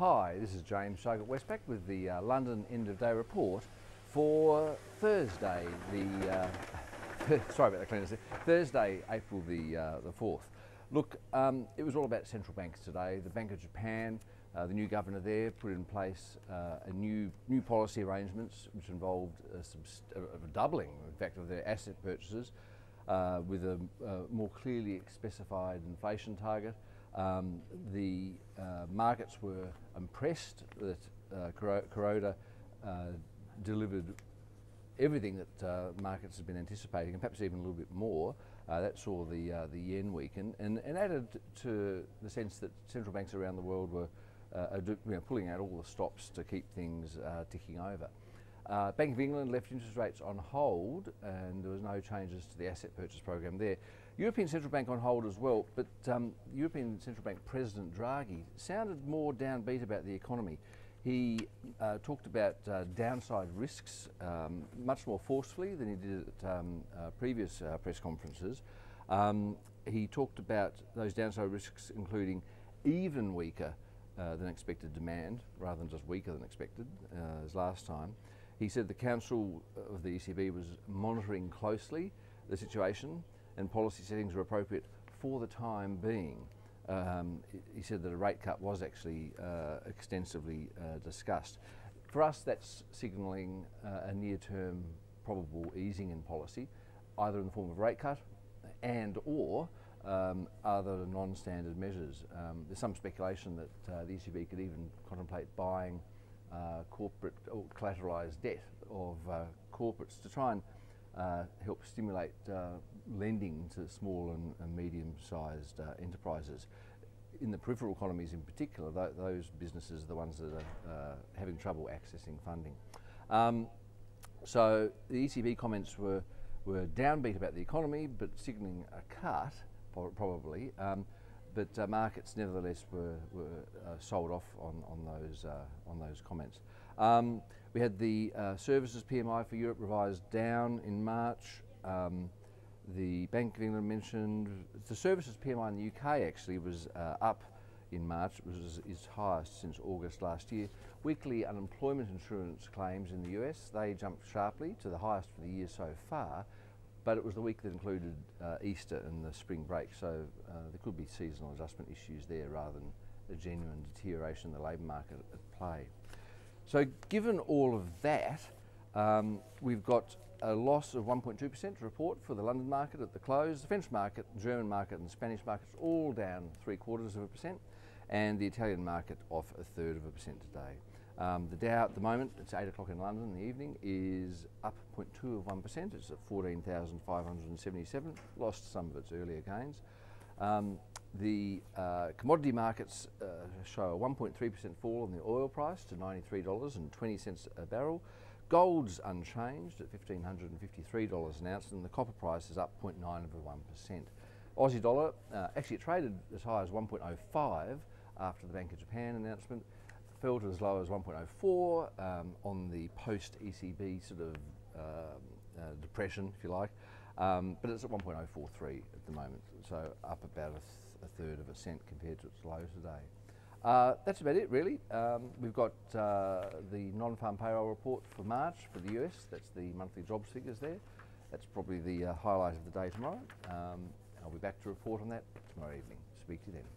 Hi, this is James Shug at Westpac with the London end of day report for Thursday, sorry about the clearness there. Thursday, April the 4th. Look, it was all about central banks today. The Bank of Japan, the new governor there, put in place a new policy arrangements which involved a doubling, in fact, of their asset purchases with a more clearly specified inflation target. The markets were impressed that Kuroda delivered everything that markets had been anticipating, and perhaps even a little bit more. That saw the yen weaken, and added to the sense that central banks around the world were pulling out all the stops to keep things ticking over. Bank of England left interest rates on hold, and there was no changes to the asset purchase program there. European Central Bank on hold as well, but European Central Bank President Draghi sounded more downbeat about the economy. He talked about downside risks much more forcefully than he did at previous press conferences. He talked about those downside risks including even weaker than expected demand, rather than just weaker than expected, as last time. He said the Council of the ECB was monitoring closely the situation and policy settings were appropriate for the time being. He said that a rate cut was actually extensively discussed. For us, that's signalling a near-term probable easing in policy, either in the form of a rate cut and or other non-standard measures. There's some speculation that the ECB could even contemplate buying corporate or collateralised debt of corporates to try and help stimulate lending to small and medium-sized enterprises. In the peripheral economies in particular, those businesses are the ones that are having trouble accessing funding. So the ECB comments were downbeat about the economy, but signalling a cut, probably. But markets nevertheless were sold off on those comments. We had the services PMI for Europe revised down in March. The Bank of England mentioned the services PMI in the UK actually was up in March. It was its highest since August last year. Weekly unemployment insurance claims in the US, they jumped sharply to the highest for the year so far, but it was the week that included Easter and the spring break, so there could be seasonal adjustment issues there rather than a genuine deterioration in the labour market at play. So given all of that, we've got a loss of 1.2% to report for the London market at the close. The French market, German market and the Spanish markets all down 0.75%, and the Italian market off 1/3% today. The Dow at the moment, it's 8 o'clock in London in the evening, is up 0.2%. It's at 14,577, lost some of its earlier gains. The commodity markets show a 1.3% fall in the oil price to $93.20 a barrel. Gold's unchanged at $1,553 an ounce, and the copper price is up 0.9%. Aussie dollar, actually it traded as high as 1.05 after the Bank of Japan announcement, fell to as low as 1.04 on the post-ECB sort of depression, if you like, but it's at 1.043 at the moment, so up about a third of a cent compared to its low today. That's about it really. We've got the non-farm payroll report for March for the US. That's the monthly jobs figures there. That's probably the highlight of the day tomorrow. I'll be back to report on that tomorrow evening. Speak to you then.